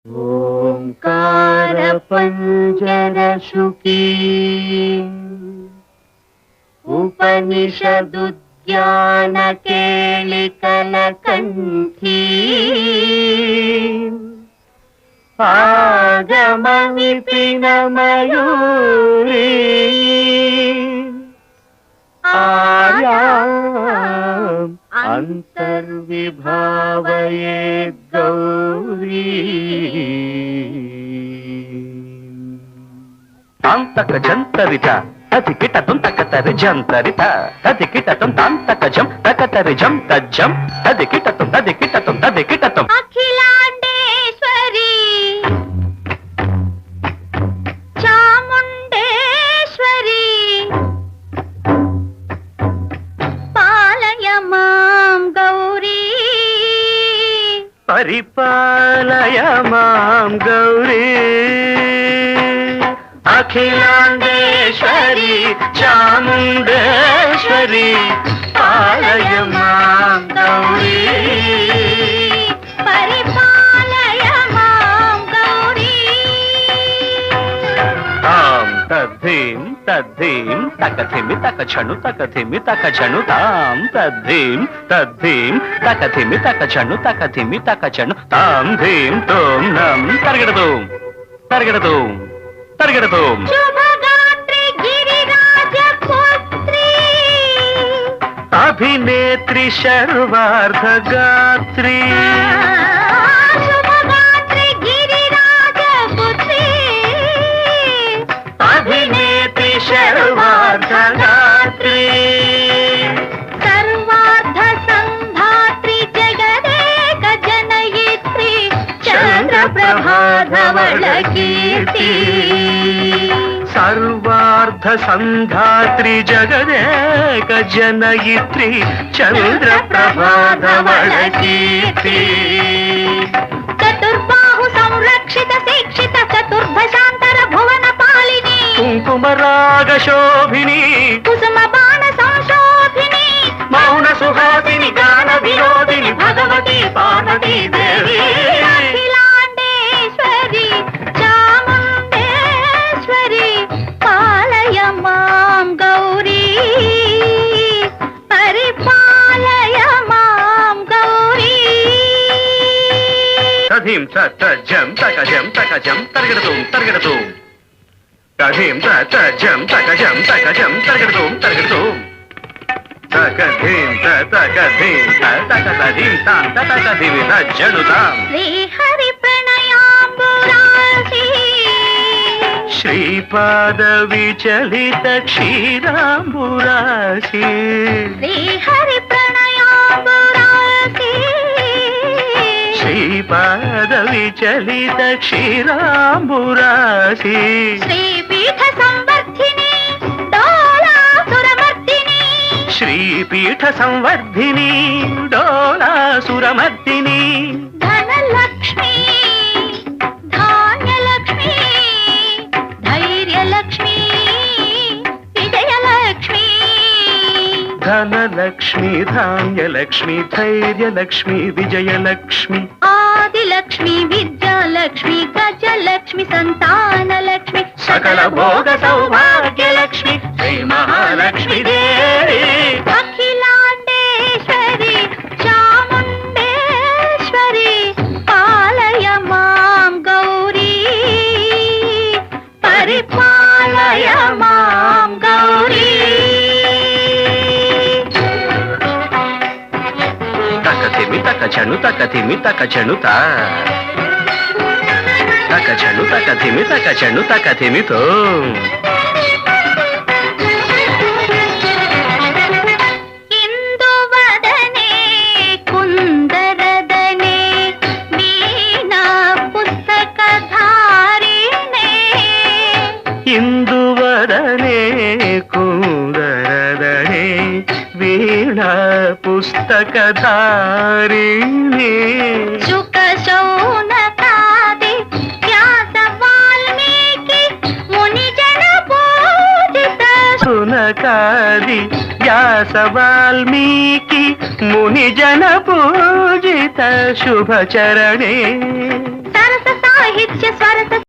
ఓంకార పంజరశుకీ ఉపనిషదుద్యాన కేళికల కంఠీ ఆగమ విపిన మయూరీ ఆయాం అంతర్విభావయేద్ గౌరీ తాంతక జంతరిత తది కిటతం తకతరి జంతరిత తది కిటతం తాంతక జం తకతరి జం తజ్జం తది కిటతం అఖిలాండేశ్వరి చాముండేశ్వరి పాలయ మాం గౌరీ పరిపాలయ మాం గౌరీ అఖిలాండేశ్వరి చాముండేశ్వరి పాలయ మాం గౌరీ పరిపాలయ మాం గౌరీ తాం తద్ధీం తద్ధీం తకథిమి తకచను తకథిమి తకచను తాం తద్ధీం తద్ధీం తకథిమి తకచను తకథిమి తకచను తాం ధీం తోం నం తరగడదోం తరగడదోం తరగడదోం శుభగాత్రి గిరిరాజ పుత్రి అభినేత్రి శర్వార్ధ గాత్రి శుభగాత్రి గిరిరాజ పుత్రి అభినేత్రి శర్వార్ధ గాత్రి సర్వార్థ సంధాత్రి జగదేక జనయిత్రి చంద్రప్రభాధవళ కీర్తి సర్వార్ధ సంధాత్రి జగదేక జనయిత్రి చంద్రప్రభాధవళ కీర్తి చతుర్బాహు సంరక్షిత శిక్షిత చతుర్భశాంతర భువన పాలిని కుంకుమరాగ శోభిని కుసుమ బాణ సంశోభిని మౌన సుహాసిని గాన వినోదిని భగవతి పార్వతీ దేవి అఖిలాండేశ్వరి చాముండేశ్వరి పాలయ మాం గౌరీ పరిపాలయ మాం గౌరీ తధీం తజ్జం తకజం తకజం తరగడదోం తరగడదోం తధీం తజ్జం తకజం తకజం తరగడదోం తరగడదోం తకధీం తకధీం తకధీం తాం తకధీం తజ్జనుతాం శ్రీహరి ప్రణయాంబురాసి శ్రీపాద విచలిత క్షీరాంబురాశి శ్రీహరి ప్రణయాంబురాసి శ్రీపాద విచలిత క్షీరాంబురాశి శ్రీపీఠ సంవర్ధిని డోలాసురమర్దిని శ్రీపీఠ సంవర్ధిని డోలాసురమర్దిని ధనలక్ష్మి ధాన్యలక్ష్మి ధైర్యలక్ష్మి విజయలక్ష్మి ధనలక్ష్మి ధాన్యలక్ష్మి ధైర్యలక్ష్మి విజయలక్ష్మి ఆదిలక్ష్మి విద్యాలక్ష్మి గజలక్ష్మి సంతానలక్ష్మి సకల భోగ సౌభాగ్యలక్ష్మి శ్రీ మహాలక్ష్మి దేవి అఖిలాండేశ్వరి చాముండేశ్వరి పాలయ మాం గౌరీ పరిపాలయ మాం గౌరీ తకతిమి తకచను తకతిమి తకచను తా తకచను తకతిమి తకచను తకతిమితో ఇందువదనే కుందరదనే వీణా పుస్తకధారిణే ఇందువదనే కుందరదనే వీణా పుస్తకధారిణి శుక శౌనకాది వ్యాస వాల్మీకి మునిజన పూజిత సునకాది వ్యాస వాల్మీకి మునిజన పూజిత శుభచరణే